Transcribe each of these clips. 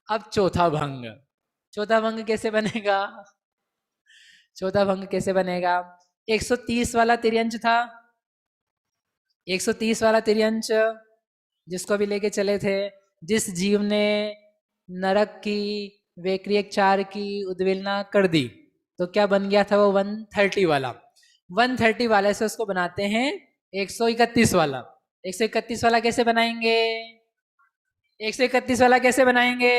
अब चौथा भंग। चौथा भंग कैसे बनेगा? चौथा भंग कैसे बनेगा? 130 वाला तिर्यंच था, 130 वाला तिर्यंच जिसको अभी लेके चले थे, जिस जीव ने नरक की वैक्रियक चार की उद्वेलना कर दी, तो क्या बन गया था वो 130 वाला। 130 वाले से उसको बनाते हैं 131 वाला। 131 वाला कैसे बनाएंगे? 131 वाला कैसे बनाएंगे?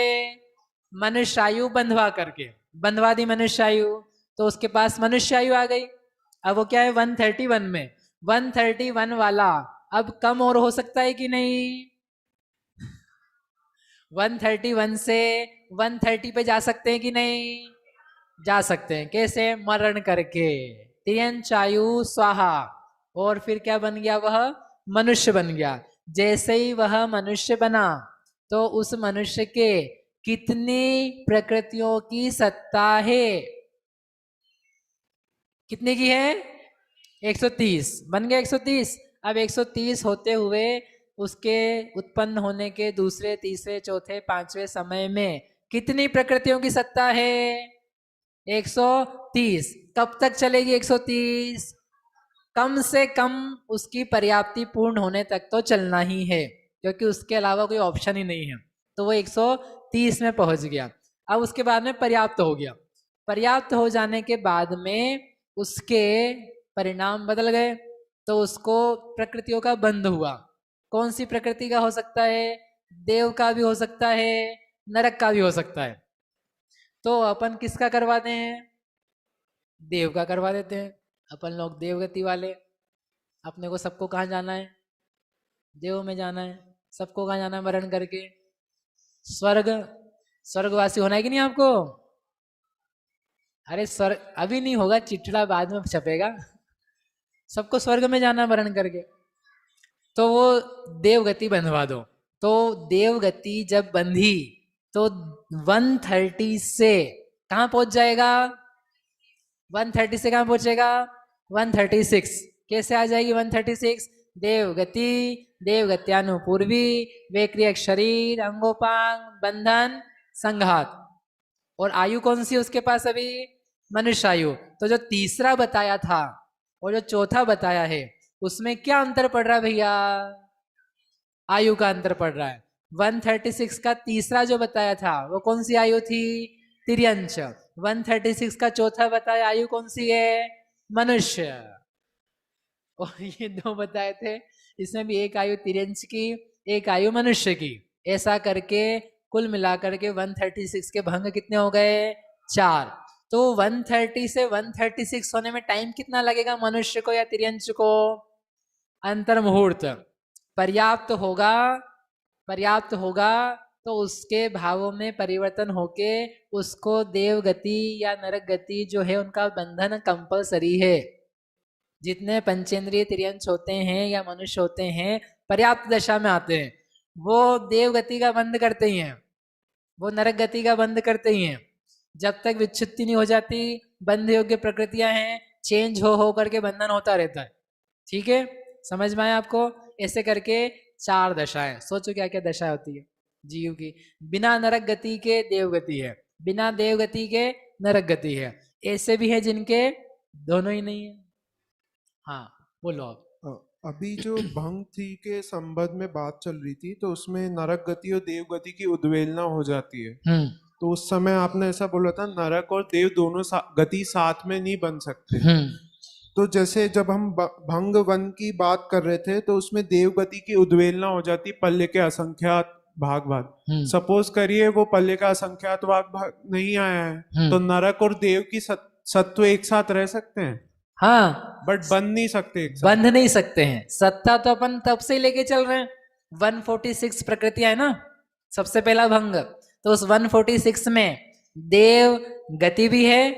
मनुष्यायु बंधवा करके, बंधवा दी मनुष्यायु, तो उसके पास मनुष्यायु आ गई। अब वो क्या है 131 में, 131 वाला अब कम और हो सकता है कि नहीं? 131 से 130 पे जा सकते हैं कि नहीं? जा सकते हैं। कैसे? मरण करके, तिर्यंचायु स्वाहा। और फिर क्या बन गया? वह मनुष्य बन गया। जैसे ही वह मनुष्य बना तो उस मनुष्य के कितनी प्रकृतियों की सत्ता है? कितने की है? 130 बन गया। 130। अब 130 होते हुए उसके उत्पन्न होने के दूसरे, तीसरे, चौथे, पांचवें समय में कितनी प्रकृतियों की सत्ता है? 130। कब तक चलेगी 130? कम से कम उसकी पर्याप्ति पूर्ण होने तक तो चलना ही है, क्योंकि उसके अलावा कोई ऑप्शन ही नहीं है। तो वो 130 में पहुंच गया। अब उसके बाद में पर्याप्त हो गया। पर्याप्त हो जाने के बाद में उसके परिणाम बदल गए, तो उसको प्रकृतियों का बंध हुआ। कौन सी प्रकृति का हो सकता है? देव का भी हो सकता है, नरक का भी हो सकता है। तो अपन किसका करवाते हैं? देव का करवा देते हैं। अपन लोग देवगति वाले। अपने को सबको कहाँ जाना है? देव में जाना है। सबको कहाँ जाना है मरण करके? स्वर्ग। स्वर्गवासी होना है कि नहीं आपको? अरे स्वर्ग अभी नहीं होगा, चिट्ठा बाद में छपेगा। सबको स्वर्ग में जाना है मरण करके। तो वो देवगति बंधवा दो। तो देवगति जब बंधी तो 130 से कहाँ पहुंच जाएगा? 130 से कहाँ पहुंचेगा? 136। कैसे आ जाएगी 136? देवगति, देवगत्यानुपूर्वी, वैक्रियक शरीर, अंगोपांग, बंधन, संघात। और आयु कौन सी उसके पास अभी? मनुष्य आयु। तो जो तीसरा बताया था और जो चौथा बताया है, उसमें क्या अंतर पड़ रहा है भैया? आयु का अंतर पड़ रहा है। 136 का तीसरा जो बताया था वो कौन सी आयु थी? तिर्यंच। 136 का चौथा बताया आयु कौन सी है? मनुष्य। और ये दो बताए थे, इसमें भी एक आयु तिर्यंच की, एक आयु मनुष्य की। ऐसा करके कुल मिलाकर के 136 के भंग कितने हो गए? 4। तो 130 से 136 होने में टाइम कितना लगेगा मनुष्य को या तिर्यंच को? अंतर मुहूर्त। पर्याप्त होगा, पर्याप्त होगा तो उसके भावों में परिवर्तन होके उसको देव गति या नरक गति जो है उनका बंधन कंपलसरी है। जितने पंचेंद्रिय तिर्यंच होते हैं या मनुष्य होते हैं पर्याप्त दशा में आते हैं, वो देव गति का बंध करते ही हैं, वो नरक गति का बंध करते ही हैं। जब तक विच्छुत्ति नहीं हो जाती, बंध योग्य प्रकृतियां हैं, चेंज हो करके बंधन होता रहता है। ठीक है, समझ में आया आपको? ऐसे करके 4 दशाएं। सोचो क्या क्या दशा होती है जीव की। बिना नरक गति के देव गति है, बिना देव गति के नरक गति है। ऐसे भी है जिनके दोनों ही नहीं है। हाँ बोलो आप। अभी जो भंग थी के संबंध में बात चल रही थी, तो उसमें नरक गति और देव गति की उद्वेलना हो जाती है। तो उस समय आपने ऐसा बोला था नरक और देव दोनों गति साथ में नहीं बन सकते। तो जैसे जब हम भंग वन की बात कर रहे थे तो उसमें देव गति की उद्वेलना हो जाती पल्ले के असंख्यात भाग बाद। सपोज करिए वो पल्ले का असंख्यात भाग नहीं आया है, तो नरक और देव की सत्व एक साथ रह सकते हैं। हाँ, बट बंध नहीं सकते एक साथ। बंध नहीं सकते हैं। सत्ता तो अपन तब से ही लेके चल रहे हैं। 146 प्रकृतियां है ना, सबसे पहला भंग। तो उस 146 में देव गति भी है,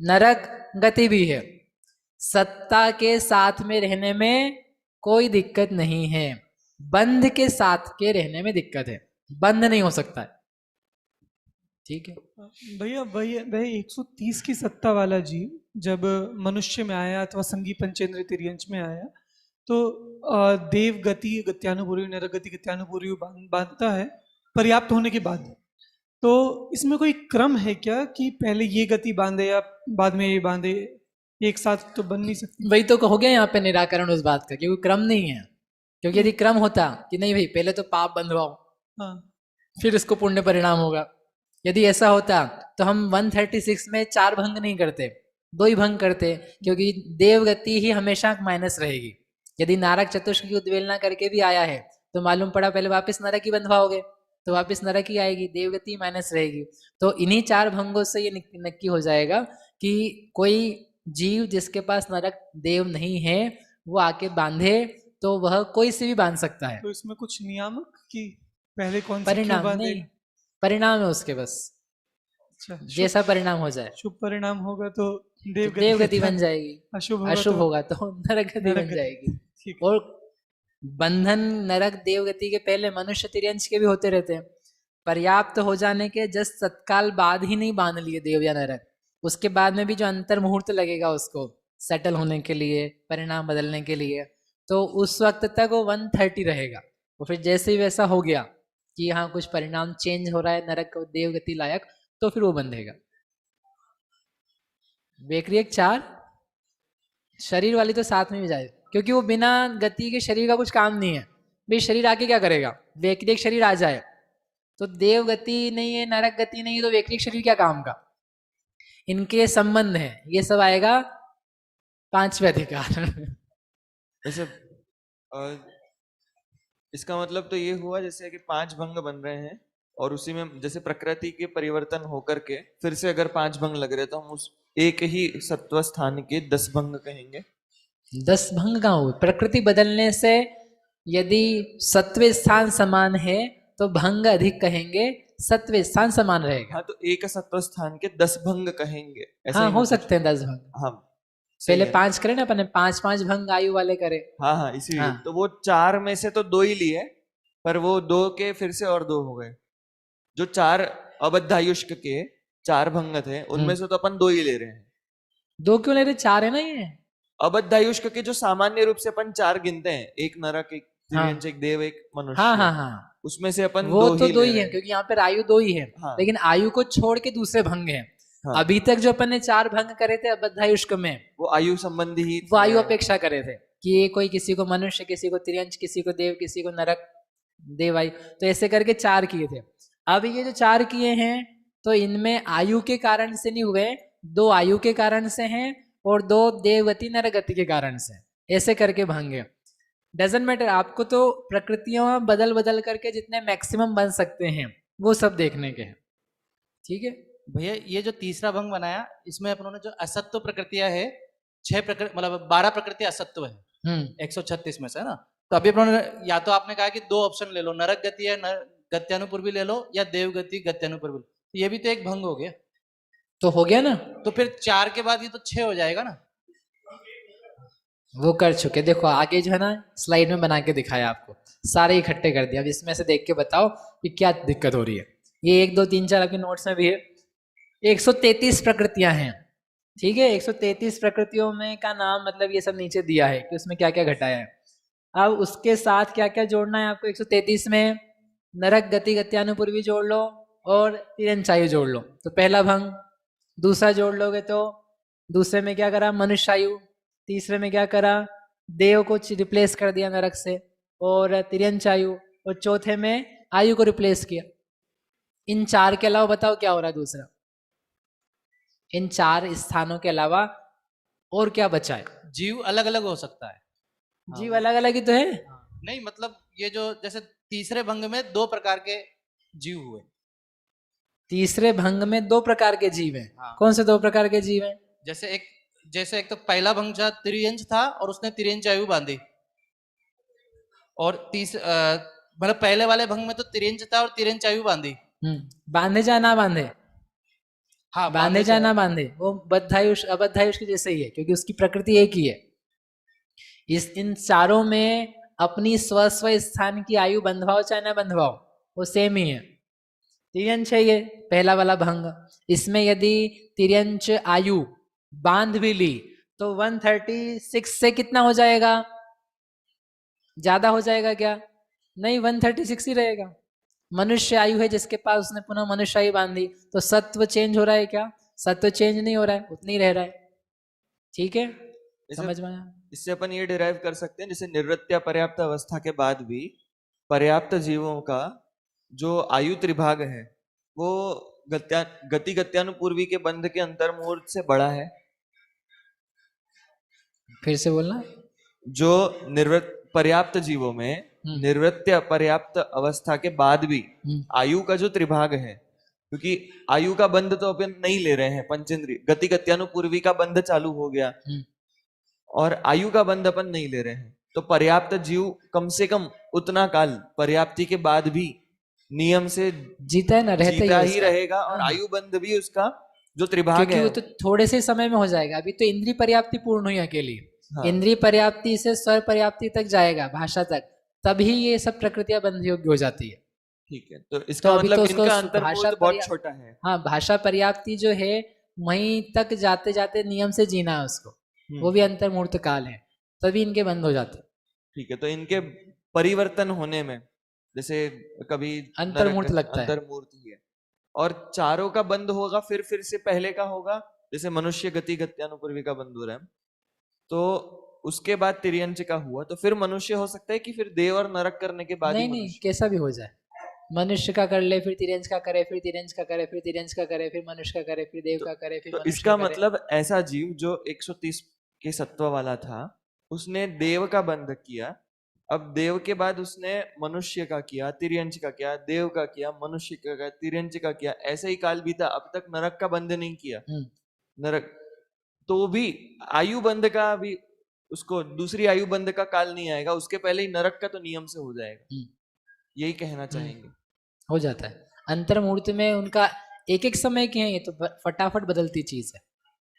नरक गति भी है। सत्ता के साथ में रहने में कोई दिक्कत नहीं है, बंध के साथ के रहने में दिक्कत है। बंध नहीं हो सकता है। ठीक है भैया, वह 130 की सत्ता वाला जीव जब मनुष्य में आया अथवा संगी पंचेंद्र तिर्यंच में आया, तो देव गति गत्यानुपूर्वी, नरक गति गत्यानुपूर्वी बांधता है पर्याप्त होने के बाद। तो इसमें कोई क्रम है क्या कि पहले ये गति बांधे या बाद में ये बांधे, एक साथ तो बन नहीं सकती? वही तो हो गया यहाँ पे निराकरण उस बात का, क्योंकि क्रम नहीं है। क्योंकि यदि क्रम होता कि नहीं भाई पहले तो पाप बंधवाओ हाँ, फिर इसको पुण्य परिणाम होगा, यदि ऐसा होता तो हम 136 में 4 भंग नहीं करते, 2 ही भंग करते, क्योंकि देवगति ही हमेशा माइनस रहेगी। यदि नारक चतुष्क की उद्वेलना करके भी आया है तो मालूम पड़ा पहले वापस नरक ही बंधवाओगे तो वापस नरक ही आएगी, देवगति माइनस रहेगी। तो इन्हीं 4 भंगों से ये नक्की हो जाएगा कि कोई जीव जिसके पास नरक देव नहीं है वो आके बांधे तो वह कोई से भी बांध सकता है। तो इसमें कुछ नियामक कि पहले कौन से क्यों परिणाम बांधे? नहीं, परिणाम है उसके बस, अच्छा, जैसा परिणाम हो जाए। शुभ परिणाम होगा तो तो देवगति देवगति बन जाएगी, अशुभ अशुभ होगा तो नरक गति नरक बन गति। जाएगी। ठीक है। और बंधन नरक देवगति के पहले मनुष्य तिर्यंश के भी होते रहते हैं। पर्याप्त हो जाने के जस्ट तत्काल बाद ही नहीं बांध लिए देव या नरक, उसके बाद में भी जो अंतर मुहूर्त लगेगा उसको सेटल होने के लिए, परिणाम बदलने के लिए, तो उस वक्त तक वो 130 रहेगा। और फिर जैसे ही वैसा हो गया कि यहाँ कुछ परिणाम चेंज हो रहा है नरक देवगति लायक, तो फिर वो बंधेगा। बेकरी 4 शरीर वाली तो साथ में भी जाए, क्योंकि वो बिना गति के शरीर का कुछ काम नहीं है। भाई शरीर आके क्या करेगा, वैक्रिक शरीर आ जाए तो देव गति नहीं है, नरक गति नहीं है, तो वैक्रिक शरीर क्या काम का। इनके संबंध है, ये सब आएगा 5वें अधिकार। जैसे इसका मतलब तो ये हुआ जैसे कि 5 भंग बन रहे हैं और उसी में जैसे प्रकृति के परिवर्तन होकर के फिर से अगर 5 भंग लग रहे तो हम उस एक ही सत्व स्थान के 10 भंग कहेंगे। 10 भंग कहाँ हुए, प्रकृति बदलने से यदि सत्व स्थान समान है तो भंग अधिक कहेंगे, सत्व स्थान समान रहेगा। हाँ, तो एक सत्व स्थान के 10 भंग कहेंगे, ऐसा हाँ ही हो ना सकते हैं 10 भंग। हाँ पहले सही है। 5 करें ना अपने, 5 भंग आयु वाले करे। हाँ हाँ इसीलिए हाँ। तो वो 4 में से तो 2 ही लिए, पर वो 2 के फिर से और 2 हो गए। जो 4 अबद्धायुष्क के 4 भंग थे उनमें से तो अपन 2 ही ले रहे हैं। 2 क्यों ले रहे, 4 है ना ये। अबद्धायुष्क के जो सामान्य रूप से अपन 4 गिनते हैं, एक नरक, एक तिर्यंच, एक देव, एक मनुष्य, हाँ हाँ हाँ, उसमें से अपन वो 2 तो ही 2 ले ही रहे है, हैं। क्योंकि यहाँ पर आयु 2 ही है। हाँ। लेकिन आयु को छोड़ के दूसरे भंग हैं। हाँ। अभी तक जो अपन ने 4 भंग करे थे अबद्धायुष्क में, वो आयु संबंधी ही वो आयु अपेक्षा करे थे कि ये कोई किसी को मनुष्य, किसी को तिर्यंच, किसी को देव, किसी को नरक देव आयु, तो ऐसे करके 4 किए थे। अब ये जो 4 किए हैं तो इनमें आयु के कारण से नहीं हुए, 2 आयु के कारण से हैं और 2 देवगति नरगति के कारण से, ऐसे करके भंगे। डजेंट मैटर, आपको तो प्रकृतियों बदल बदल करके जितने मैक्सिमम बन सकते हैं वो सब देखने के हैं। ठीक है भैया, ये जो तीसरा भंग बनाया इसमें अपनों ने जो असत्व प्रकृतियां है 6 प्रकृति मतलब 12 प्रकृति असत्व है 136 में से, है ना। तो अभी अपनों ने या तो आपने कहा कि 2 ऑप्शन ले लो, नरक गति है गत्यानुपूर्वी ले लो या देव गति गत्यानुपूर्वी, तो ये भी तो एक भंग हो गया। तो हो गया ना, तो फिर 4 के बाद ये तो 6 हो जाएगा ना। वो कर चुके। देखो आगे जो है ना स्लाइड में बना के दिखाया आपको, सारे इकट्ठे कर दिया। अब इसमें से देख के बताओ कि क्या दिक्कत हो रही है। ये 1 2 3 4 आपके नोट्स में भी है। 133 प्रकृतियां हैं, ठीक है। 133 प्रकृतियों में का नाम मतलब ये सब नीचे दिया है कि उसमें क्या क्या घटाया है। अब उसके साथ क्या क्या जोड़ना है आपको। 133 में नरक गति गत्यानुपूर्वी जोड़ लो और तिरंचायु जोड़ लो, तो पहला भंग। दूसरा जोड़ लोगे तो दूसरे में क्या करा, मनुष्यायु। तीसरे में क्या करा, देव को रिप्लेस कर दिया नरक से और तिरंचायु, और चौथे में आयु को रिप्लेस किया। इन 4 के अलावा बताओ क्या हो रहा है दूसरा। इन 4 स्थानों के अलावा और क्या बचा है। जीव अलग अलग हो सकता है। जीव अलग अलग ही तो है। नहीं मतलब ये जो जैसे तीसरे भंग में 2 प्रकार के जीव हुए। तीसरे भंग में 2 प्रकार के जीव हैं। हाँ। कौन से 2 प्रकार के जीव हैं। जैसे एक तो पहला भंग था तिर्यंच था और उसने तिर्यंच आयु बांधी, और मतलब पहले वाले भंग में तो तिर्यंच था और तिर्यंच आयु बांधी। बांधे जा ना बांधे, हाँ बांधे जा ना बांधे, वो बद्धायुष अबद्धायुष के जैसे ही है, क्योंकि उसकी प्रकृति एक ही है। इन चारों में अपनी स्व स्थान की आयु बंधवाओ चाहे ना बंधवाओ वो सेम ही है। तिर्यंच है ये पहला वाला भंग। इसमें यदि तिर्यंच आयु बांध भी ली तो 136 से कितना हो जाएगा, ज्यादा हो जाएगा क्या, नहीं 136 ही रहेगा। मनुष्य आयु है जिसके पास, उसने पुनः मनुष्य आयु बांधी, तो सत्व चेंज हो रहा है क्या? सत्व चेंज नहीं हो रहा है, उतनी रह रहा है। ठीक है, समझ में आया? इससे अपन ये डिराइव कर सकते हैं, जैसे निवृत्त्या पर्याप्त अवस्था के बाद भी पर्याप्त जीवों का जो आयु त्रिभाग है वो गति गत्यानुपूर्वी के बंध के अंतर मुहूर्त से बड़ा है। फिर से बोलना। जो पर्याप्त जीवों में निवृत्त्य पर्याप्त अवस्था के बाद भी आयु का जो त्रिभाग है, क्योंकि आयु का बंध तो अपन नहीं ले रहे हैं, पंचेंद्रिय गति गत्यानुपूर्वी का बंध चालू हो गया और आयु का बंध अपन नहीं ले रहे हैं, तो पर्याप्त जीव कम से कम उतना काल पर्याप्ति के बाद भी नियम से जीता है ना, रहता जीता है ही उसका। रहेगा और हाँ। आयु बंध भी उसका जो त्रिभाग क्योंकि है वो तो थोड़े से समय में हो जाएगा। अभी तो इंद्रिय पर्याप्ति पूर्ण हुई अकेली, हाँ। इंद्रिय पर्याप्ति से स्वर पर्याप्ति तक जाएगा, भाषा तक, तभी ये सब प्रकृतियां बंध योग्य हो जाती है। ठीक है, तो इसका अभी मतलब तो उसको इनका अंतर भाषा मुहूर्त बहुत पर्या- छोटा है। हाँ, भाषा पर्याप्ति जो है वहीं तक जाते जाते नियम से जीना है उसको, वो भी अंतर मुहूर्त काल है, तभी इनके बंद हो जाते। ठीक है, तो इनके परिवर्तन होने में जैसे कभी अंतर्मूर्त लगता है। अंतर्मूर्त ही है, और चारों का बंद होगा फिर से पहले का होगा, जैसे मनुष्य गति गत्यानुपूर्वी का बंद हो रहा है, तो उसके बाद तिर्यंच का हुआ, तो फिर मनुष्य हो सकता है कि फिर देव और नरक करने के बाद ही नहीं, मनुष्य? कैसा भी हो जाए, मनुष्य का कर ले, फिर तिर्यंच का करे, फिर तिर्यंच का करे, फिर तिर्यंच का करे, फिर मनुष्य का करे, फिर देव का करे, फिर तो मनुष्य इसका का करे। मतलब ऐसा जीव जो 130 के सत्व वाला था, उसने देव का बंध किया, अब देव के बाद उसने मनुष्य का किया, तिर्यंच का किया, देव का किया, मनुष्य का किया, तिर्यंच का किया, ऐसे ही काल बीता, अब तक नरक का बंध नहीं किया। नरक तो भी आयु बंध का भी उसको दूसरी आयु बंध का काल नहीं आएगा, उसके पहले ही नरक का तो नियम से हो जाएगा, यही कहना चाहेंगे। हो जाता है। अंतर्मूर्त में उनका एक एक समय के हैं, ये तो फटाफट बदलती चीज है,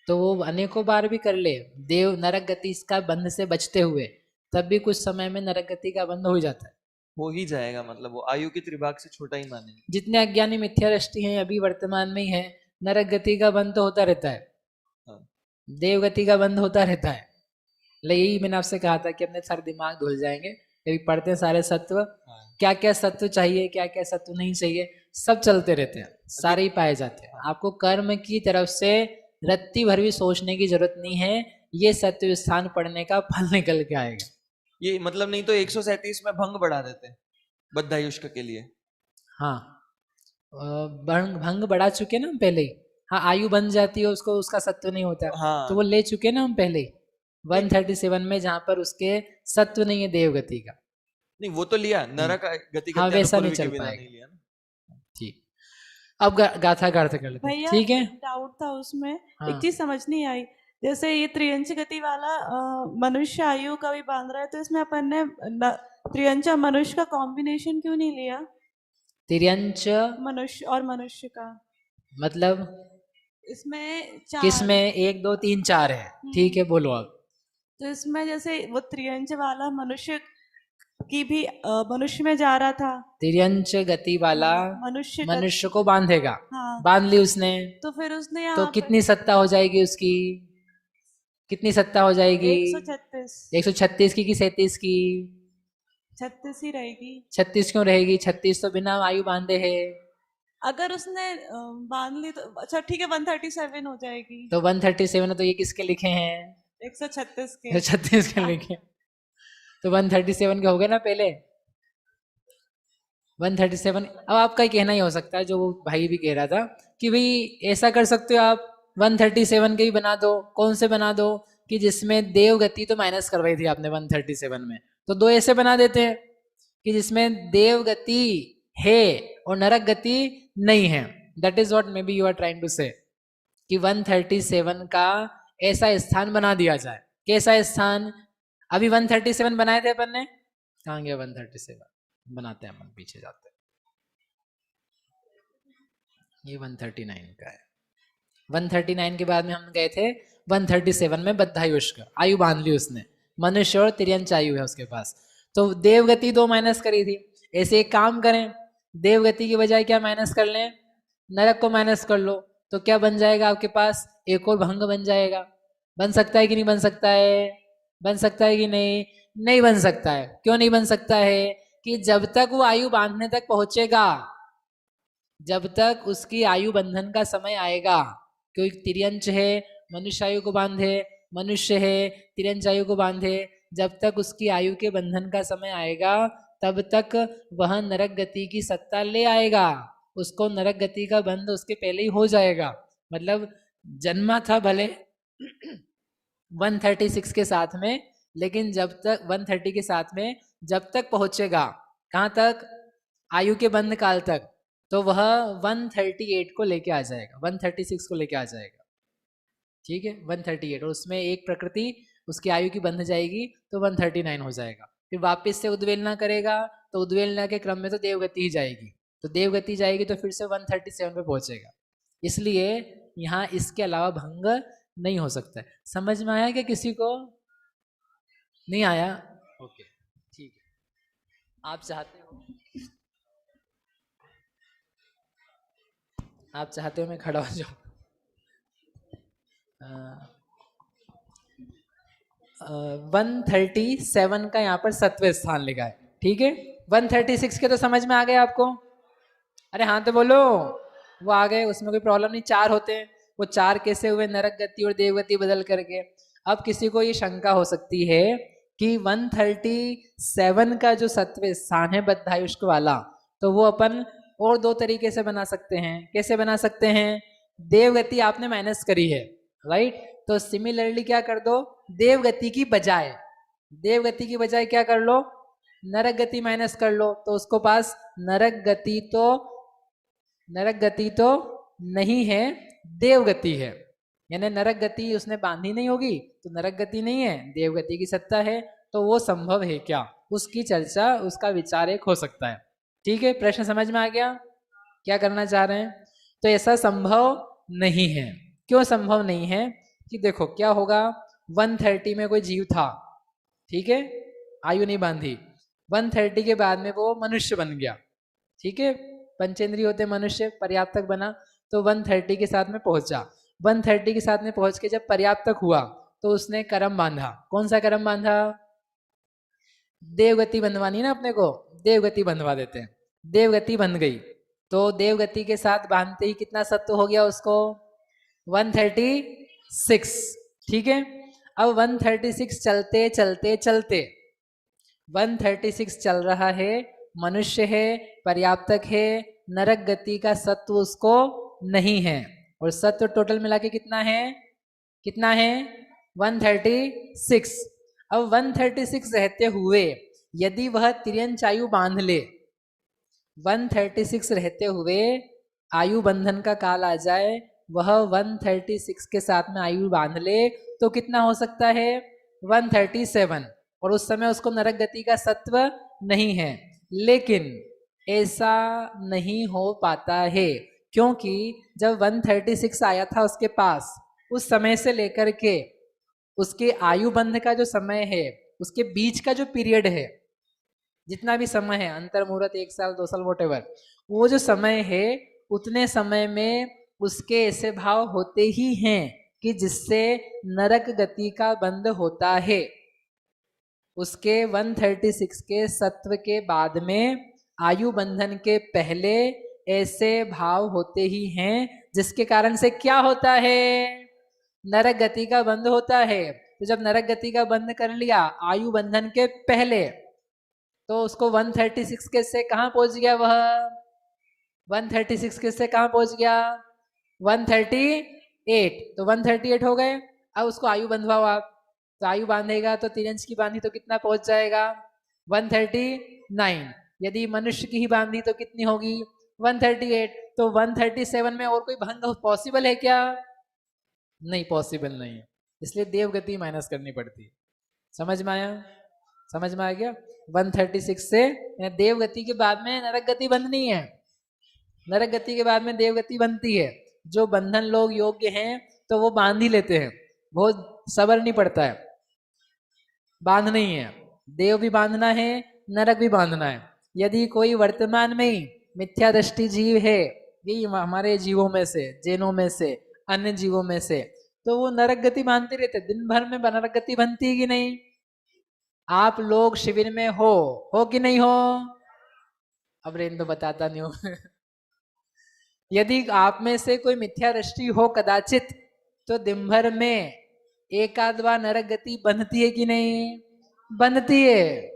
तो वो अनेकों बार भी कर ले देव नरक गति इसका बंध से बचते हुए, तब भी कुछ समय में नरक गति का बंध हो जाता है। हो ही जाएगा, मतलब वो आयु के त्रिभाग से छोटा ही मानेंगे। जितने अज्ञानी मिथ्या दृष्टि हैं अभी वर्तमान में ही है, नरक गति का बंध तो होता रहता है, देव गति का बंध होता रहता है। यही मैंने आपसे कहा था कि अपने सारे दिमाग धुल जाएंगे, यदि पढ़ते हैं सारे सत्व, क्या क्या सत्व चाहिए, क्या क्या सत्व नहीं चाहिए, सब चलते रहते हैं, सारे ही पाए जाते हैं। आपको कर्म की तरफ से रत्ती भर भी सोचने की जरूरत नहीं है, ये सत्व स्थान पढ़ने का फल निकल के आएगा। ये मतलब नहीं तो 137 में भंग बढ़ा देते हैं बद्धायुष्क के लिए। हाँ, भंग बढ़ा चुके ना हम पहले ही। हाँ, आयु बन जाती है उसको, उसका सत्व नहीं होता। हाँ। तो वो ले चुके ना हम पहले ही 137 में, जहाँ पर उसके सत्व नहीं है देवगति का। नहीं, वो तो लिया, नरक गति हाँ, वैसा नहीं गत्यानुपूर्वी चल के बिना पाएगा। नहीं लिया ना। ठीक, अब गाथा का अर्थ कर लेते हैं। भैया ठीक है, डाउट था उसमें, हाँ। एक चीज समझ नहीं आई। जैसे ये त्रियंच गति वाला मनुष्य आयु का भी बांध रहा है, तो इसमें अपन ने त्रियंच और मनुष्य का कॉम्बिनेशन क्यों नहीं लिया? तिर्यंच मनुष्य और मनुष्य का मतलब इसमें चार, किसमें 1 2 3 4 है। ठीक है, बोलो अब। तो इसमें जैसे वो त्रियंच वाला मनुष्य की भी मनुष्य में जा रहा था, तिर्यंच गति वाला मनुष्य मनुष्य को बांधेगा, हाँ, बांध ली उसने, तो फिर उसने तो यहाँ कितनी सत्ता हो जाएगी उसकी, कितनी सत्ता हो जाएगी? 136 136 की 37 की? 36 ही रहेगी। 36 क्यों रहेगी? 36 तो बिना आयु बांधे है। अगर उसने बांध ली तो अच्छा ठीक है 137 हो जाएगी। तो 137 है, तो ये किसके लिखे हैं? 136 के। 36 के लिखे, तो 137 के हो गए ना पहले 137। अब आपका ही कहना ही हो सकता है, जो वो भाई भी कह रहा था कि भाई ऐसा कर सकते हो आप 137 के ही बना दो। कौन से बना दो? कि जिसमें देव गति तो माइनस करवाई थी आपने 137 में, तो 2 ऐसे बना देते हैं कि जिसमें देव गति है और नरक गति नहीं है। That is what may be you are trying to say, कि 137 का ऐसा स्थान बना दिया जाए। कैसा स्थान? अभी 137 बनाए थे अपन ने, कहाँ गया 137? बनाते हैं अपन, पीछे जाते हैं, ये 139 का है। 139 के बाद में हम गए थे 137 में बद्धायुष्क, आयु बांध ली उसने, मनुष्य और तिर्यंच आयु है उसके पास, तो देवगति 2 माइनस करी थी। ऐसे एक काम करें, देवगति की बजाय क्या माइनस कर लें? नरक को माइनस कर लो, तो क्या बन जाएगा आपके पास? एक और भंग बन जाएगा। बन सकता है कि नहीं बन सकता है? बन सकता है कि नहीं? नहीं बन सकता है। क्यों नहीं बन सकता है? कि जब तक वो आयु बांधने तक पहुंचेगा, जब तक उसकी आयु बंधन का समय आएगा, कोई तिर्यंच है मनुष्य आयु को बांधे, मनुष्य है तिर्यंच आयु को बांधे, जब तक उसकी आयु के बंधन का समय आएगा तब तक वह नरक गति की सत्ता ले आएगा, उसको नरक गति का बंध उसके पहले ही हो जाएगा। मतलब जन्मा था भले 136 के साथ में, लेकिन जब तक 130 के साथ में जब तक पहुंचेगा कहाँ तक, आयु के बंध काल तक, तो वह 138 को लेके आ जाएगा, 136 को लेके आ जाएगा। ठीक है, 138, और उसमें एक प्रकृति उसकी आयु की बंध जाएगी तो 139 हो जाएगा। फिर वापस से उद्वेलना करेगा तो उद्वेलना के क्रम में तो देवगति ही जाएगी, तो देवगति जाएगी तो फिर से 137 पे पहुंचेगा। इसलिए यहाँ इसके अलावा भंग नहीं हो सकता है। समझ में आया क्या किसी को? नहीं आया? ओके ठीक है। आप चाहते हो मैं खड़ा हो जाऊं? 137 का यहाँ पर सत्व स्थान लिखा है। ठीक है, 136 के तो समझ में आ गए आपको? अरे हाँ तो बोलो, वो आ गए, उसमें कोई प्रॉब्लम नहीं। 4 होते हैं, वो 4 कैसे हुए? नरक गति और देवगति बदल करके। अब किसी को ये शंका हो सकती है कि 137 का जो सत्व स्थान है बद्धायुष्क वाला, तो वो अपन और 2 तरीके से बना सकते हैं। कैसे बना सकते हैं? देवगति आपने माइनस करी है, राइट? तो सिमिलरली क्या कर दो, देवगति की बजाय क्या कर लो? नरक गति माइनस कर लो, तो उसको पास नरक गति तो नहीं है, देवगति है। यानी नरक गति उसने बांधी नहीं होगी तो नरक गति नहीं है, देवगति की सत्ता है। तो वो संभव है क्या, उसकी चर्चा, उसका विचार एक हो सकता है। ठीक है, प्रश्न समझ में आ गया क्या करना चाह रहे हैं? तो ऐसा संभव नहीं है। क्यों संभव नहीं है? कि देखो क्या होगा, 130 में कोई जीव था, ठीक है, आयु नहीं बांधी, 130 के बाद में वो मनुष्य बन गया। ठीक है, पंचेंद्रिय होते मनुष्य, पर्याप्तक बना तो 130 के साथ में पहुंचा। 130 के साथ में पहुंच के जब पर्याप्तक हुआ तो उसने कर्म बांधा। कौन सा कर्म बांधा? देवगति बंधवानी ना अपने को, देवगति बंधवा देते हैं। देवगति बंध गई तो देवगति के साथ बांधते ही कितना सत्व हो गया उसको? 136। ठीक है, अब 136 चलते 136 चल रहा है, मनुष्य है, पर्याप्तक है, नरक गति का सत्व उसको नहीं है। और सत्व टोटल मिला के कितना है? 136। अब 136 रहते हुए यदि वह तिर्यंच आयु बांध ले, 136 रहते हुए आयु बंधन का काल आ जाए, वह 136 के साथ में आयु बांध ले तो कितना हो सकता है? 137। और उस समय उसको नरक गति का सत्व नहीं है। लेकिन ऐसा नहीं हो पाता है, क्योंकि जब 136 आया था उसके पास, उस समय से लेकर के उसके आयु बंध का जो समय है, उसके बीच का जो पीरियड है, जितना भी समय है, अंतर मुहूर्त 1 साल 2 साल वॉटेवर, वो जो समय है, उतने समय में उसके ऐसे भाव होते ही हैं कि जिससे नरक गति का बंध होता है। उसके 136 के सत्व के बाद में आयु बंधन के पहले ऐसे भाव होते ही हैं जिसके कारण से क्या होता है? नरक गति का बंध होता है। तो जब नरक गति का बंध कर लिया आयु बंधन के पहले, तो उसको 136 के से कहाँ पहुंच गया? वह 136 के से कहाँ पहुंच गया? 138। तो 138 हो गए। अब उसको आयु बंधवाओ, तो आयु बांधेगा तो तिर्यंच की बांधी तो कितना पहुंच जाएगा? 139। यदि मनुष्य की ही बांधी तो कितनी होगी? 138। तो 137 में और कोई भंग पॉसिबल है क्या? नहीं, पॉसिबल नहीं है। इसलिए देवगति माइनस करनी पड़ती है। समझ में आया? समझ में आ गया? 136 से देवगति के बाद में नरक गति बंधनी है। नरक गति के बाद में देवगति बनती है। जो बंधन लोग योग्य हैं तो वो बांध ही लेते हैं, बहुत सबर नहीं पड़ता है, बांधना ही है। देव भी बांधना है, नरक भी बांधना है। यदि कोई वर्तमान में ही मिथ्या दृष्टि जीव है, यही हमारे जीवों में से, जैनों में से, अन्य जीवों में से, तो वो नरक गति बांधते रहते, दिन भर में नरक गति बनती है कि नहीं? आप लोग शिविर में हो कि नहीं हो? अब रेन तो बताता नहीं हूं यदि आप में से कोई मिथ्या दृष्टि हो कदाचित, तो दिन भर में एक आध बार नरक गति बंधती है कि नहीं? बंधती है।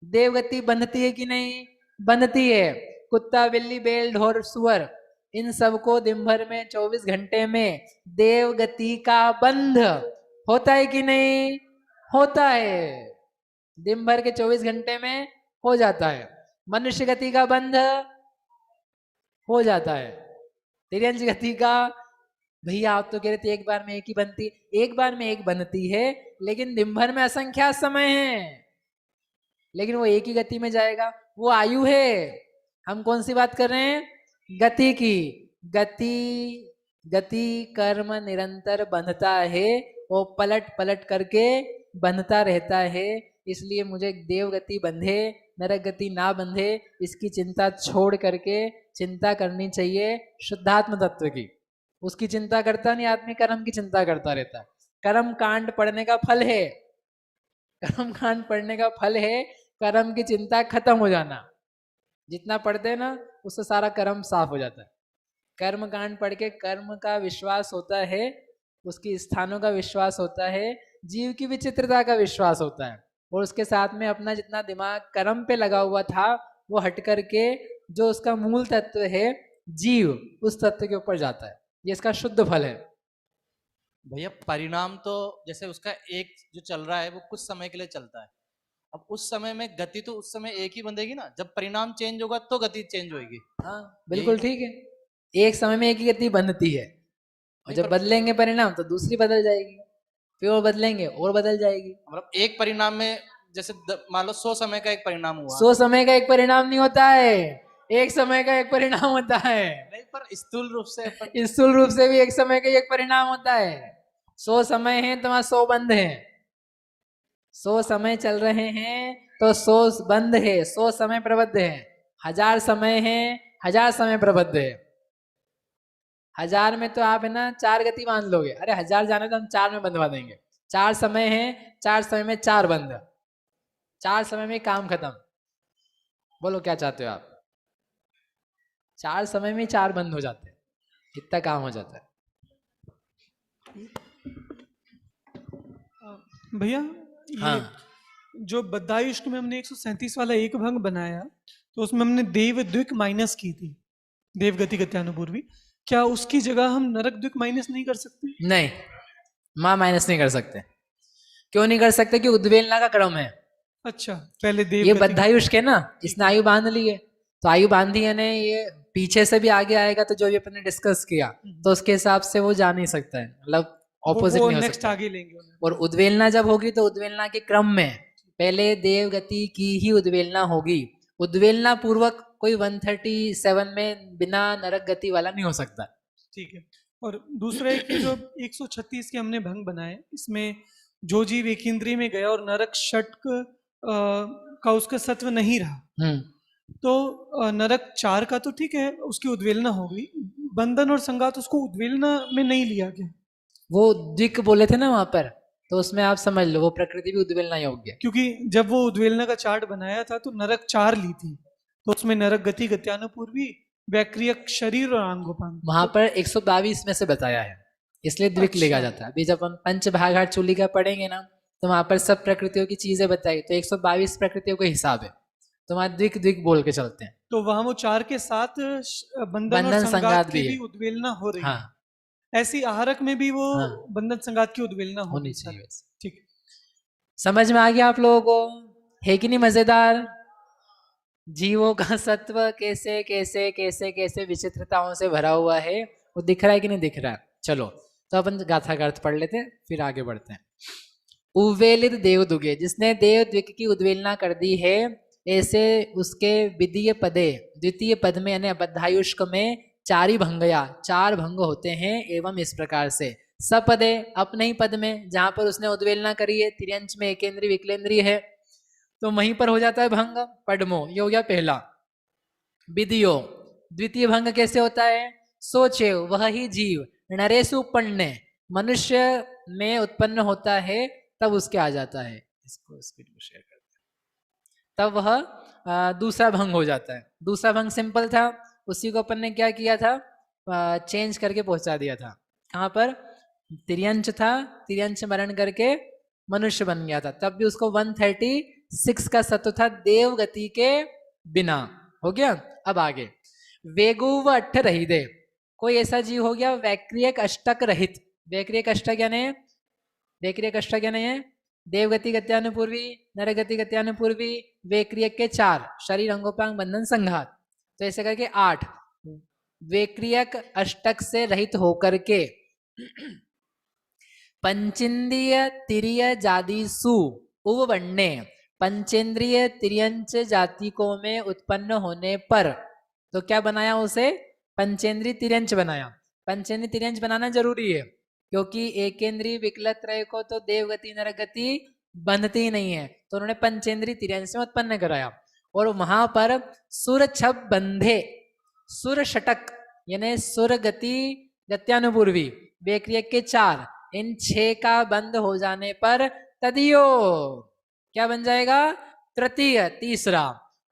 देवगति बंधती है कि नहीं? बंधती है। कुत्ता, बिल्ली, बैल, ढोर, सुअर, इन सबको दिन भर में 24 घंटे में देवगति का बंध होता है कि नहीं? होता है। दिन भर के 24 घंटे में हो जाता है। मनुष्य गति का बंध हो जाता है। तिर्यंच गति का, भैया आप तो कह रहे थे एक बार में एक ही बनती, एक बार में एक बनती है, लेकिन दिन भर में असंख्यात समय है, लेकिन वो एक ही गति में जाएगा। वो आयु है। हम कौन सी बात कर रहे हैं? गति की। गति कर्म निरंतर बंधता है, वो पलट पलट करके बंधता रहता है। इसलिए मुझे देव गति बंधे, नरक गति ना बंधे, इसकी चिंता छोड़ करके चिंता करनी चाहिए शुद्धात्म तत्व की। उसकी चिंता करता नहीं आदमी, कर्म की चिंता करता रहता है। कर्म कांड पढ़ने का फल है, कर्म कांड पढ़ने का फल है कर्म की चिंता खत्म हो जाना। जितना पढ़ते हैं ना उससे सारा कर्म साफ हो जाता है। कर्म कांड पढ़ के कर्म का विश्वास होता है, उसकी स्थानों का विश्वास होता है, जीव की विचित्रता का विश्वास होता है, और उसके साथ में अपना जितना दिमाग कर्म पे लगा हुआ था वो हट करके जो उसका मूल तत्व है जीव, उस तत्व के ऊपर जाता है। ये इसका शुद्ध फल है। भैया परिणाम तो जैसे उसका एक जो चल रहा है वो कुछ समय के लिए चलता है। अब उस समय में गति तो उस समय एक ही बंधेगी ना, जब परिणाम चेंज होगा तो गति चेंज होगी। हाँ बिल्कुल ठीक है। एक समय में एक ही गति बनती है, और जब बदलेंगे परिणाम तो दूसरी बदल जाएगी, फिर वो बदलेंगे और बदल जाएगी। मतलब एक परिणाम में जैसे मान लो 100 समय का एक परिणाम हुआ। 100 समय का एक परिणाम नहीं होता है, एक समय का एक परिणाम होता है। नहीं, पर स्थूल रूप से स्थूल रूप से भी एक समय का एक परिणाम होता है। 100 समय है तो वहां 100 बंद है। 100 समय चल रहे हैं तो 100 बंद है, 100 समय प्रबद्ध है। 1000 समय है, 1000 समय प्रबद्ध है। 1000 में तो आप है ना 4 गति मान लोगे, अरे 1000 जाने तो हम 4 में बंधवा देंगे। 4 समय है, 4 समय में 4 बंद, 4 समय में काम खत्म। बोलो क्या चाहते हो आप? 4 समय में 4 बंद हो जाते हैं, इतना काम हो जाता है। भैया ये हाँ। जो बद्धायुष्क में हमने 137 वाला एक भंग बनाया, तो उसमें हमने देव द्विक माइनस की थी, देव गति गत्यानुपूर्वी। क्या उसकी जगह हम नरक द्विक माइनस नहीं कर सकते? नहीं, माँ माइनस नहीं कर सकते। क्यों नहीं कर सकते? कि उद्वेलना का क्रम है। अच्छा, पहले देव ये गति- बद्धायुष्क है ना, इसने आयु बांध ली है, तो आयु बांधी है ने, ये पीछे से भी आगे आएगा तो जो भी अपने डिस्कस किया तो उसके हिसाब से वो जा नहीं सकता है, मतलब ऑपोजिट वो नहीं हो नेक्स्ट सकता। आगे लेंगे उन्हें। और उद्वेलना जब होगी तो उद्वेलना के क्रम में पहले देव गति की ही उद्वेलना होगी। उद्वेलना पूर्वक कोई 137 में बिना नरक गति वाला नहीं हो सकता। ठीक है। और दूसरा है कि जो 136 के हमने भंग बनाए, इसमें जो जीव एक इंद्रिय में गया और नरक षटक का उसका सत्व नहीं रहा, तो नरक 4 का तो ठीक है, उसकी उद्वेलना हो गई। बंधन और संगात उसको उद्वेलना में नहीं लिया गया, वो द्विक बोले थे ना वहां पर, तो उसमें आप समझ लो वो प्रकृति भी उद्वेलना योग्य है। क्योंकि जब वो उद्वेलना का चार्ट बनाया था तो नरक 4 ली थी, तो उसमें नरक गति गत्यानुपूर्वी, वैक्रियक शरीर और आंगोपांग, वहां पर 122 में से बताया है, इसलिए द्विक अच्छा। लिखा जाता है। अभी जब हम पंचभागाठ चूलिका पढ़ेंगे ना तो वहां पर सब प्रकृतियों की चीजें बताई, तो 122 प्रकृतियों का हिसाब है, तो वहां द्विक द्विक बोल के चलते हैं। तो वहां वो 4 के साथ बंधन और बंधन संगात संगात की भी भी है। उद्वेलना हो रही है। हाँ, ऐसी आहारक में भी वो हाँ। बंधन संगात की उद्वेलना होनी चाहिए वैसे। ठीक है। समझ में आ गया आप लोगों को? है कि नहीं मजेदार? जीवों का सत्व कैसे कैसे कैसे कैसे विचित्रताओं से भरा हुआ है, वो दिख रहा है कि नहीं दिख रहा है? चलो तो अपन गाथा का अर्थ पढ़ लेते हैं, फिर आगे बढ़ते हैं। उवेलित देवदुगे, जिसने देव द्विक की उद्वेलना कर दी है, ऐसे उसके विधीय पदे, द्वितीय पद में यानी बद्धायुष्क में 4 ही भंगया, 4 भंग होते हैं। एवं इस प्रकार से सपदे, अपने ही पद में जहां पर उसने उद्वेलना करी है, तिर्यंच में एकेंद्रीय विकलेंद्रीय है, तो वहीं पर हो जाता है भंग। पद्मो, ये हो गया पहला। विधियो, द्वितीय भंग कैसे होता है? सोचे वह ही जीव नरेशु पण्य, मनुष्य में उत्पन्न होता है तब उसके आ जाता है। इसको स्क्रीन को शेयर करते हैं। तब वह दूसरा भंग हो जाता है। दूसरा भंग सिंपल था, उसी को अपन ने क्या किया था, चेंज करके पहुंचा दिया था। कहाँ पर? तिर्यंच था, तिर्यंच मरण करके मनुष्य बन गया था। तब भी उसको 136 का सत्व था देव गति के बिना। हो गया। अब आगे वेगुव अट्ठ रहिदे, कोई ऐसा जीव हो गया वैक्रियक अष्टक रहित। वैक्रियक अष्टक यानी, वैक्रियक अष्टक यानी है देवगति गत्यानुपूर्वी, नरगति गत्यानुपूर्वी, वैक्रियक के 4, शरीर अंगोपांग बंधन संघात, तो ऐसे करके 8 वैक्रियक अष्टक से रहित होकर के पंचेंद्रिय तिर्य जादिसु उवण्णे, पंचेंद्रिय तिर्यंच जातिकों में उत्पन्न होने पर, तो क्या बनाया उसे? पंचेंद्रिय तिर्यंच बनाया। पंचेंद्रिय तिर्यंच बनाना जरूरी है, क्योंकि एकेंद्रीय विकलत त्रय को तो देवगति नरगति बंधती ही नहीं है, तो उन्होंने पंचेंद्रिय तिर्यंच में उत्पन्न कराया। और वहां पर सुर छप बंधे, सुर षटक यानी सुर गति गत्यानुपूर्वी, वैक्रियक के 4, इन 6 का बंद हो जाने पर तदियो क्या बन जाएगा? तृतीय, तीसरा।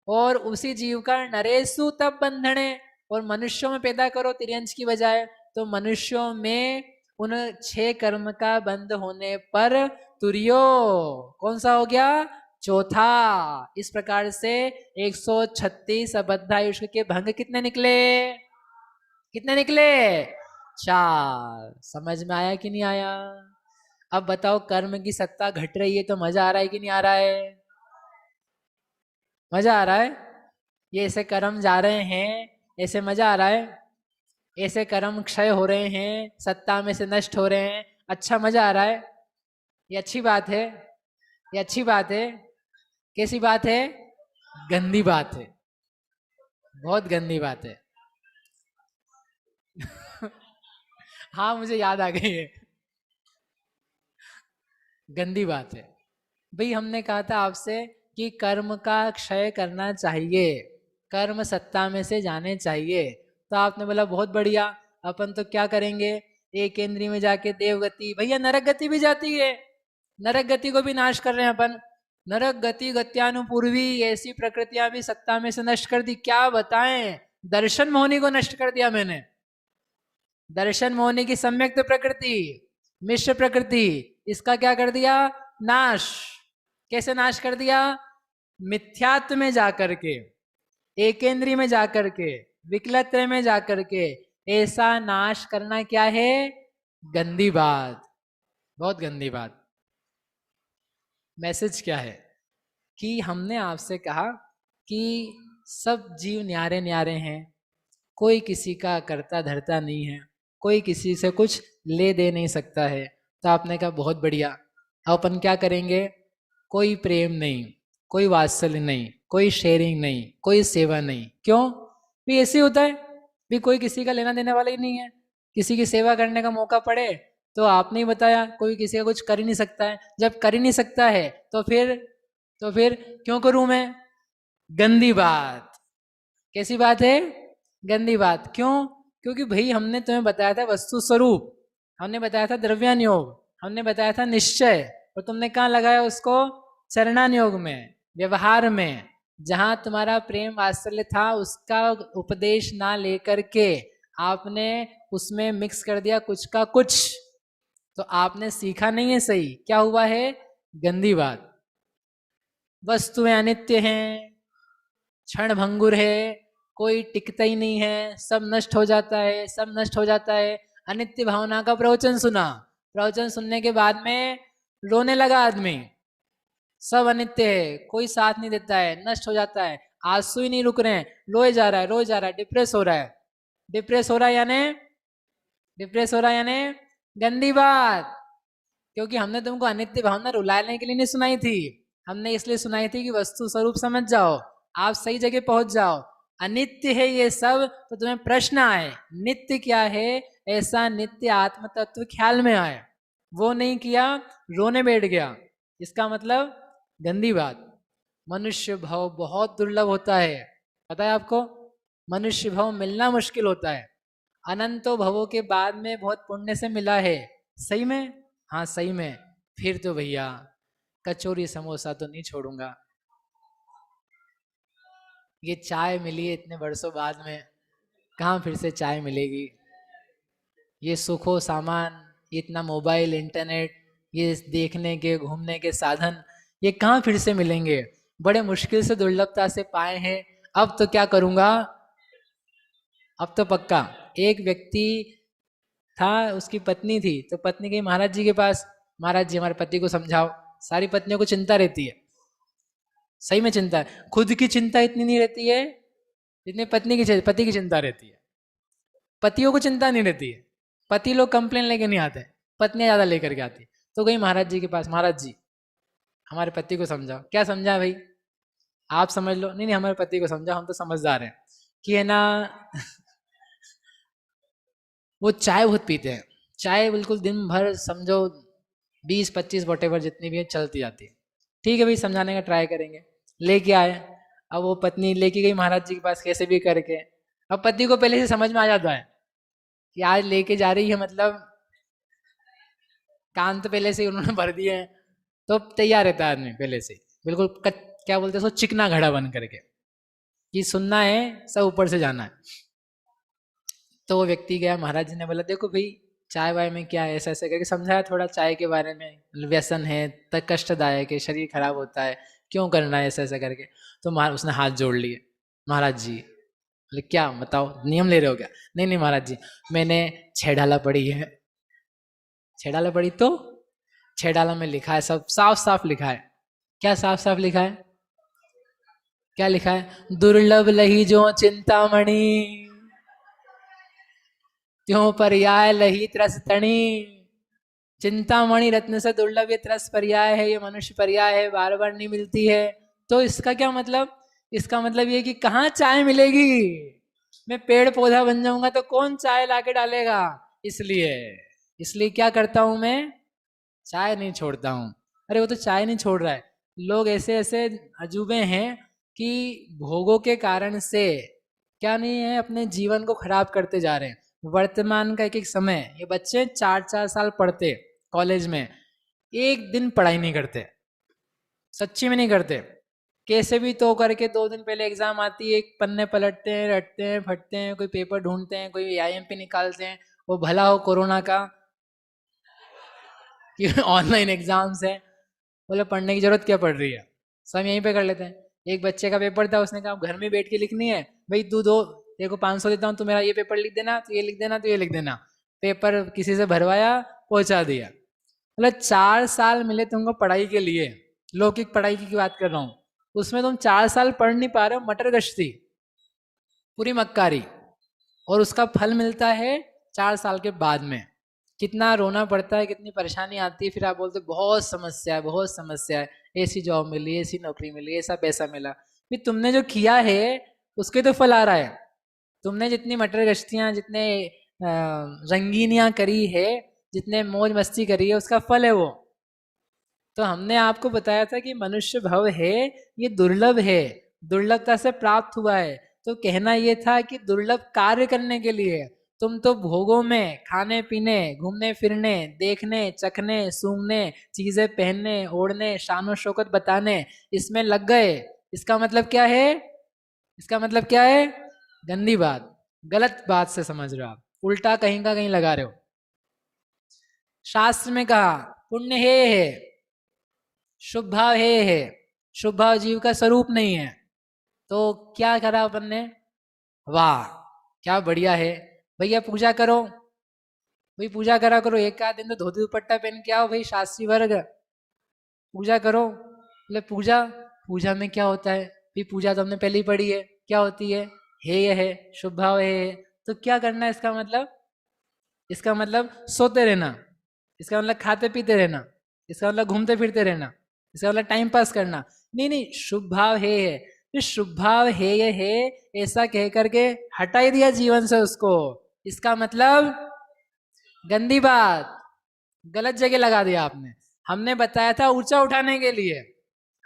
और उसी जीव का नरेशु तब बंधने, और मनुष्यों में पैदा करो तिर्यंच की बजाय, तो मनुष्यों में उन 6 कर्म का बंद होने पर तुर्यो कौन सा हो गया? चौथा। इस प्रकार से 136 अबद्धायुष्क के भंग कितने निकले? कितने निकले? 4। समझ में आया कि नहीं आया? अब बताओ, कर्म की सत्ता घट रही है तो मजा आ रहा है कि नहीं आ रहा है? मजा आ रहा है? ये ऐसे कर्म जा रहे हैं, ऐसे मजा आ रहा है? ऐसे कर्म क्षय हो रहे हैं, सत्ता में से नष्ट हो रहे हैं, अच्छा मजा आ रहा है? ये अच्छी बात है, ये अच्छी बात है। कैसी बात है? गंदी बात है, बहुत गंदी बात है। हाँ, मुझे याद आ गई है, गंदी बात है। भाई हमने कहा था आपसे कि कर्म का क्षय करना चाहिए, कर्म सत्ता में से जाने चाहिए, तो आपने बोला बहुत बढ़िया, अपन तो क्या करेंगे, एक केंद्रीय में जाके देवगति, भैया नरक गति भी जाती है, नरक गति को भी नाश कर रहे हैं अपन। नरक गति गत्यानुपूर्वी ऐसी प्रकृतियां भी सत्ता में से नष्ट कर दी। क्या बताएं, दर्शन मोहनी को नष्ट कर दिया मैंने। दर्शन मोहनी की सम्यक्त प्रकृति, मिश्र प्रकृति, इसका क्या कर दिया? नाश। कैसे नाश कर दिया? मिथ्यात्व में जाकर के, एकेंद्रीय में जाकर के, विकलत्र में जाकर के। ऐसा नाश करना क्या है? गंदी बात, बहुत गंदी बात। मैसेज क्या है कि हमने आपसे कहा कि सब जीव न्यारे न्यारे हैं, कोई किसी का करता धरता नहीं है, कोई किसी से कुछ ले दे नहीं सकता है। तो आपने कहा बहुत बढ़िया, अब अपन क्या करेंगे? कोई प्रेम नहीं, कोई वात्सल्य नहीं, कोई शेयरिंग नहीं, कोई सेवा नहीं। क्यों? भी ऐसे होता है, भी कोई किसी का लेना देने वाला ही नहीं है। किसी की सेवा करने का मौका पड़े तो आपने ही बताया कोई किसी का कुछ कर ही नहीं सकता है। जब कर ही नहीं सकता है तो फिर क्यों करूं मैं? गंदी बात। कैसी बात है? गंदी बात। क्यों? क्योंकि भाई हमने तुम्हें बताया था वस्तु स्वरूप, हमने बताया था द्रव्यान योग, हमने बताया था निश्चय, और तुमने कहाँ लगाया उसको? चरणान योग में, व्यवहार में। जहां तुम्हारा प्रेम वात्सल्य था उसका उपदेश ना लेकर के आपने उसमें मिक्स कर दिया कुछ का कुछ, तो आपने सीखा नहीं है सही। क्या हुआ है? गंदी बात। वस्तुएं अनित्य हैं, क्षण भंगुर है, कोई टिकता ही नहीं है, सब नष्ट हो जाता है, सब नष्ट हो जाता है। अनित्य भावना का प्रवचन सुना, प्रवचन सुनने के बाद में रोने लगा आदमी, सब अनित्य है, कोई साथ नहीं देता है, नष्ट हो जाता है। आंसू ही नहीं रुक रहे हैं, रोए जा रहा है, रोए जा रहा है, डिप्रेस हो रहा है। डिप्रेस हो रहा है यानी गंदी बात। क्योंकि हमने तुमको अनित्य भावना रुलाने के लिए नहीं सुनाई थी, हमने इसलिए सुनाई थी कि वस्तु स्वरूप समझ जाओ, आप सही जगह पहुंच जाओ। अनित्य है ये सब, तो तुम्हें प्रश्न आए नित्य क्या है, ऐसा नित्य आत्म तत्व ख्याल में आए, वो नहीं किया, रोने बैठ गया। इसका मतलब गंदी बात। मनुष्य भाव बहुत दुर्लभ होता है, पता है आपको? मनुष्य भाव मिलना मुश्किल होता है। अनंतों भवों के बाद में बहुत पुण्य से मिला है। सही में? हाँ सही में। फिर तो भैया कचौरी समोसा तो नहीं छोड़ूंगा। ये चाय मिली है इतने वर्षों बाद में, कहाँ फिर से चाय मिलेगी? ये सुखो सामान, इतना मोबाइल इंटरनेट, ये देखने के घूमने के साधन, ये कहाँ फिर से मिलेंगे? बड़े मुश्किल से दुर्लभता से पाए हैं। अब तो क्या करूँगा, अब तो पक्का। एक व्यक्ति था, उसकी पत्नी थी, तो पत्नी गई महाराज जी के पास, महाराज जी हमारे पति को समझाओ। सारी पत्नियों को चिंता रहती है, सही में चिंता है। खुद की चिंता इतनी नहीं रहती है जितनी पति की चिंता रहती है। पतियों को चिंता नहीं रहती है, पति लोग कंप्लेन लेके नहीं आते, पत्नियां ज्यादा लेकर के आती। तो गई महाराज जी के पास, महाराज जी हमारे पति को समझाओ। क्या समझा भाई, आप समझ लो। नहीं नहीं, हमारे पति को समझाओ, हम तो समझदार हैं कि है ना वो चाय बहुत पीते हैं, चाय बिल्कुल दिन भर समझो 20-25 वॉटेवर जितनी भी है चलती जाती है। ठीक है भाई, समझाने का ट्राई करेंगे। लेके आए, अब वो पत्नी लेके गई महाराज जी के पास कैसे भी करके। अब पति को पहले से समझ में आ जाता है कि आज लेके जा रही है, मतलब कान तो पहले से ही उन्होंने भर दिए हैं, तो तैयार रहता है आदमी पहले से बिल्कुल क्या बोलते हैं उसको, चिकना घड़ा बन करके कि सुनना है, सब ऊपर से जाना है। तो वो व्यक्ति गया, महाराज जी ने बोला देखो भाई चाय वाय में क्या है, ऐसा ऐसा करके समझाया थोड़ा चाय के बारे में, व्यसन है, तक कष्टदायक है, शरीर खराब होता है, क्यों करना है ऐसा ऐसा करके। तो उसने हाथ जोड़ लिए, महाराज जी बोले क्या बताओ, नियम ले रहे हो क्या? नहीं नहीं महाराज जी, मैंने 6 डाला पढ़ी है। 6 डाला पढ़ी तो 6 डाला में लिखा है, सब साफ साफ लिखा है। क्या साफ साफ लिखा है? क्या लिखा है? दुर्लभ लही जो चिंतामणि, त्यों पर्याय लही त्रस तणी। चिंतामणि रत्न से दुर्लभ ये त्रस पर्याय है, ये मनुष्य पर्याय है, बार बार नहीं मिलती है। तो इसका क्या मतलब? इसका मतलब ये कि कहाँ चाय मिलेगी, मैं पेड़ पौधा बन जाऊंगा तो कौन चाय लाके डालेगा। इसलिए क्या करता हूं मैं, चाय नहीं छोड़ता हूं। अरे वो तो चाय नहीं छोड़ रहा है, लोग ऐसे ऐसे अजूबे हैं कि भोगों के कारण से क्या नहीं है, अपने जीवन को खराब करते जा रहे हैं। वर्तमान का एक एक समय, ये बच्चे 4-4 साल पढ़ते कॉलेज में, एक दिन पढ़ाई नहीं करते, सच्ची में नहीं करते। कैसे भी तो करके 2 दिन पहले एग्जाम आती है, एक पन्ने पलटते हैं, रटते हैं, फटते हैं, कोई पेपर ढूंढते हैं, कोई आईएमपी निकालते हैं। वो भला हो कोरोना का कि ऑनलाइन एग्जाम्स है, बोले पढ़ने की जरूरत क्या पड़ रही है, सब यहीं पे कर लेते हैं। एक बच्चे का पेपर था, उसने कहा घर में बैठ के लिखनी है, भाई तू दो, देखो 500 देता हूँ, तू मेरा ये पेपर लिख देना, तो ये लिख देना, तो ये लिख देना। पेपर किसी से भरवाया, पहुंचा दिया। मतलब 4 साल मिले तुमको पढ़ाई के लिए, लौकिक पढ़ाई की बात कर रहा हूँ, उसमें तुम 4 साल पढ़ नहीं पा रहे हो, मटर गश्ती, पूरी मक्कारी, और उसका फल मिलता है 4 साल के बाद में। कितना रोना पड़ता है, कितनी परेशानी आती है, फिर आप बोलते बहुत समस्या है, बहुत समस्या है, ऐसी जॉब मिली, ऐसी नौकरी मिली, ऐसा पैसा मिला। फिर तुमने जो किया है उसके तो फल आ रहा है। तुमने जितनी मटर गश्तियाँ, जितने रंगीनियाँ करी है, जितने मौज मस्ती करी है, उसका फल है वो। तो हमने आपको बताया था कि मनुष्य भव है ये दुर्लभ है, दुर्लभता से प्राप्त हुआ है। तो कहना ये था कि दुर्लभ कार्य करने के लिए तुम तो भोगों में, खाने पीने, घूमने फिरने, देखने, चखने, सूंघने, चीजें पहनने, ओढ़ने, शान और शौकत बताने, इसमें लग गए। इसका मतलब क्या है? इसका मतलब क्या है? गंदी बात, गलत बात से समझ रहे हो आप, उल्टा कहीं का कहीं लगा रहे हो। शास्त्र में कहा पुण्य है, शुभ भाव है, शुभ भाव जीव का स्वरूप नहीं है। तो क्या करा अपन ने? वाह क्या बढ़िया है भैया, पूजा करो भाई, पूजा करा करो, एक आध दिन तो धोती दुपट्टा पहन के आओ भाई, शास्त्री वर्ग पूजा करो। बोले पूजा, पूजा में क्या होता है भाई? पूजा तो हमने पहले ही पढ़ी है, क्या होती है? ये है, शुभ भाव है। तो क्या करना है इसका मतलब? इसका मतलब सोते रहना, इसका मतलब खाते पीते रहना, इसका मतलब घूमते फिरते रहना, इसका मतलब टाइम पास करना? नहीं नहीं, शुभ भाव है, शुभ भाव है ये है ऐसा कह करके हटा ही दिया जीवन से उसको। इसका मतलब गंदी बात, गलत जगह लगा दिया आपने। हमने बताया था ऊंचा उठाने के लिए,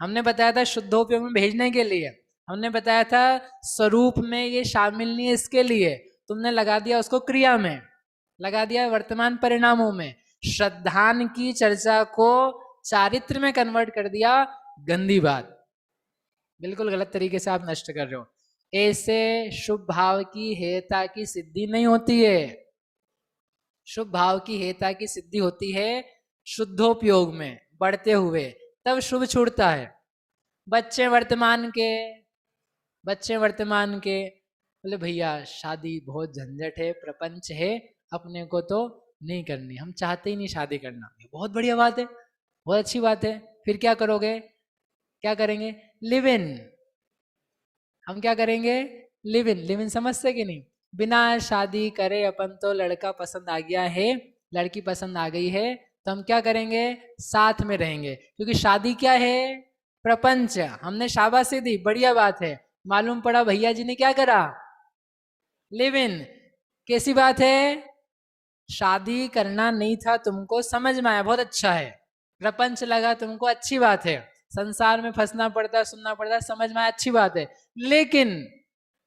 हमने बताया था शुद्धोपयोग में भेजने के लिए, हमने बताया था स्वरूप में ये शामिल नहीं है इसके लिए। तुमने लगा दिया उसको क्रिया में, लगा दिया वर्तमान परिणामों में। श्रद्धान की चर्चा को चारित्र में कन्वर्ट कर दिया, गंदी बात, बिल्कुल गलत तरीके से आप नष्ट कर रहे हो। ऐसे शुभ भाव की हेयता की सिद्धि नहीं होती है। शुभ भाव की हेयता की सिद्धि होती है शुद्धोपयोग में बढ़ते हुए, तब शुभ छूटता है। बच्चे वर्तमान के बोले भैया शादी बहुत झंझट है, प्रपंच है, अपने को तो नहीं करनी, हम चाहते ही नहीं शादी करना। ये बहुत बढ़िया बात है, बहुत अच्छी बात है। फिर क्या करोगे, क्या करेंगे, लिव इन। हम क्या करेंगे, लिव इन। लिव इन समझते कि नहीं, बिना शादी करे अपन तो लड़का पसंद आ गया है, लड़की पसंद आ गई है, तो हम क्या करेंगे, साथ में रहेंगे। क्योंकि शादी क्या है, प्रपंच। हमने शाबाशी दी, बढ़िया बात है। मालूम पड़ा भैया जी ने क्या करा, लिव इन। कैसी बात है, शादी करना नहीं था तुमको, समझ में आया, बहुत अच्छा है। प्रपंच लगा तुमको, अच्छी बात है। संसार में फंसना पड़ता है, सुनना पड़ता है, समझ में आया, अच्छी बात है। लेकिन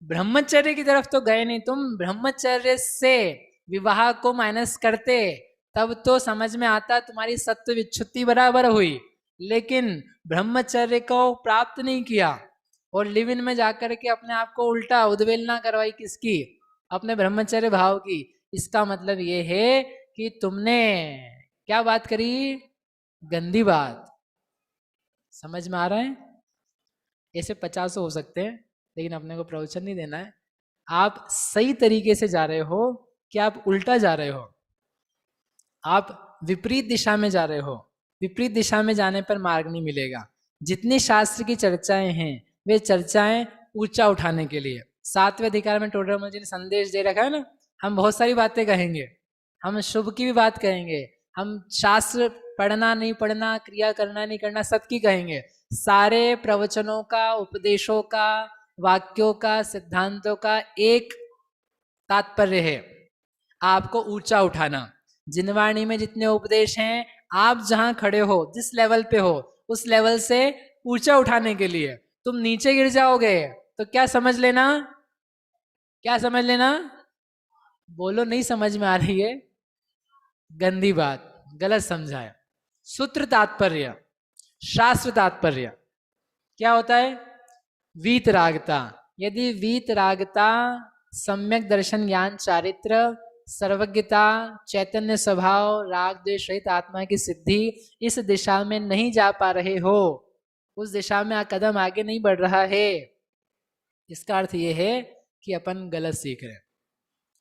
ब्रह्मचर्य की तरफ तो गए नहीं तुम। ब्रह्मचर्य से विवाह को माइनस करते तब तो समझ में आता, तुम्हारी सत्व विच्छुत्ति बराबर हुई। लेकिन ब्रह्मचर्य को प्राप्त नहीं किया और लिव इन में जाकर के अपने आप को उल्टा उद्वेलना करवाई, किसकी, अपने ब्रह्मचर्य भाव की। इसका मतलब ये है कि तुमने क्या बात करी, गंदी बात। समझ में आ रहा है। ऐसे 50 हो सकते हैं, लेकिन अपने को प्रवचन नहीं देना है। आप सही तरीके से जा रहे हो कि आप उल्टा जा रहे हो, आप विपरीत दिशा में जा रहे हो। विपरीत दिशा में जाने पर मार्ग नहीं मिलेगा। जितनी शास्त्र की चर्चाएं हैं वे चर्चाएं ऊंचा उठाने के लिए। 7वें अधिकार में टोडरमल जी ने संदेश दे रखा है ना, हम बहुत सारी बातें कहेंगे, हम शुभ की भी बात कहेंगे, हम शास्त्र पढ़ना नहीं पढ़ना, क्रिया करना नहीं करना, सबकी कहेंगे। सारे प्रवचनों का, उपदेशों का, वाक्यों का, सिद्धांतों का एक तात्पर्य है, आपको ऊंचा उठाना। जिनवाणी में जितने उपदेश हैं, आप जहां खड़े हो, जिस लेवल पे हो, उस लेवल से ऊंचा उठाने के लिए। तुम नीचे गिर जाओगे तो क्या समझ लेना, क्या समझ लेना, बोलो नहीं समझ में आ रही है, गंदी बात, गलत समझा है। सूत्र तात्पर्य, शास्त्र तात्पर्य क्या होता है, वीतरागता। यदि वीतरागता, सम्यक दर्शन ज्ञान चारित्र, सर्वज्ञता, चैतन्य स्वभाव, राग द्वेष रहित आत्मा की सिद्धि, इस दिशा में नहीं जा पा रहे हो, उस दिशा में कदम आगे नहीं बढ़ रहा है, इसका अर्थ ये है कि अपन गलत सीख रहे हैं।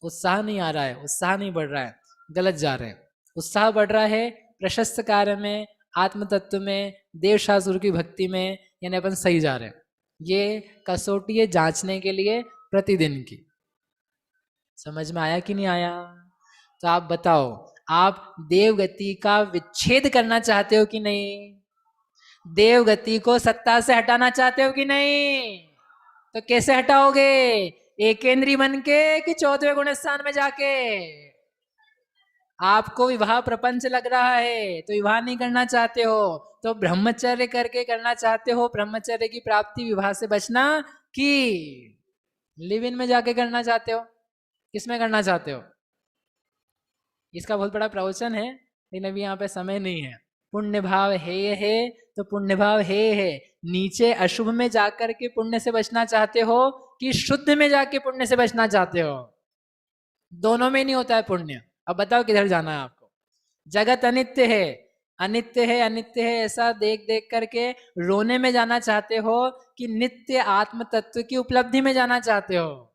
उत्साह नहीं आ रहा है, उत्साह नहीं बढ़ रहा है, गलत जा रहे हैं। उत्साह बढ़ रहा है प्रशस्त कार्य में, आत्म तत्व में, देव शास्त्र की भक्ति में, यानी अपन सही जा रहे हैं। ये कसौटी है जांचने के लिए प्रतिदिन की। समझ में आया कि नहीं आया? तो आप बताओ, आप देवगति का विच्छेद करना चाहते हो कि नहीं? देवगति को सत्ता से हटाना चाहते हो कि नहीं? तो कैसे हटाओगे, एकेंद्री बन के कि 4वें गुण स्थान में जाके? आपको विवाह प्रपंच लग रहा है तो विवाह नहीं करना चाहते हो, तो ब्रह्मचर्य करके करना चाहते हो। ब्रह्मचर्य की प्राप्ति विवाह से बचना, कि लिव इन में जाके करना चाहते हो? किसमें करना चाहते हो? इसका बहुत बड़ा प्रवचन है, लेकिन अभी यहाँ पे समय नहीं है। पुण्य भाव है तो पुण्य भाव है। नीचे अशुभ में जाकर के पुण्य से बचना चाहते हो कि शुद्ध में जाके पुण्य से बचना चाहते हो? दोनों में नहीं होता है पुण्य। अब बताओ किधर जाना है आपको? जगत अनित्य है, अनित्य है, अनित्य है, ऐसा देख देख करके रोने में जाना चाहते हो कि नित्य आत्म तत्व की उपलब्धि में जाना चाहते हो?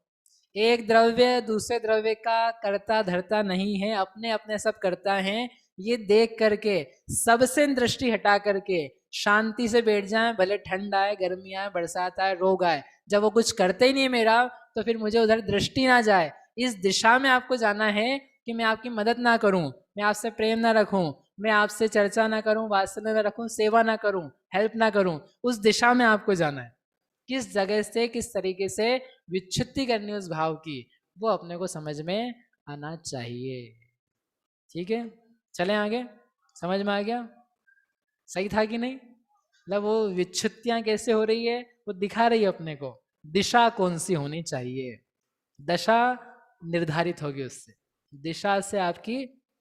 एक द्रव्य दूसरे द्रव्य का करता धरता नहीं है, अपने अपने सब करता है। ये देख करके सबसे दृष्टि हटा करके शांति से बैठ जाए, भले ठंड आए, गर्मी आए, बरसात आए, रोग आए, जब वो कुछ करते ही नहीं मेरा, तो फिर मुझे उधर दृष्टि ना जाए। इस दिशा में आपको जाना है कि मैं आपकी मदद ना करूं, मैं आपसे प्रेम ना रखूं, मैं आपसे चर्चा ना करूं, वात्सल्य ना रखूं, सेवा ना करूं, हेल्प ना करूं। उस दिशा में आपको जाना है। किस जगह से, किस तरीके से विच्छुत्ति करनी उस भाव की, वो अपने को समझ में आना चाहिए। ठीक है, चलें आगे। समझ में आ गया? सही था कि नहीं? मतलब वो विच्छुत्तियां कैसे हो रही है वो दिखा रही है अपने को, दिशा कौन सी होनी चाहिए। दशा निर्धारित होगी उससे, दिशा से आपकी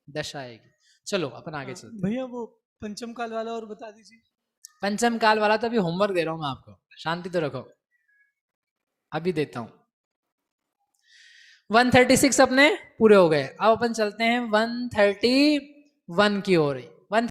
दशा आएगी। चलो अपन आगे चलते हैं। भैया वो पंचम काल वाला और बता दीजिए। पंचम काल वाला तो अभी होमवर्क दे रहा हूं मैं आपको, शांति तो रखो, अभी देता हूं। 136 अपने पूरे हो गए, अब अपन चलते हैं 131 की ओर।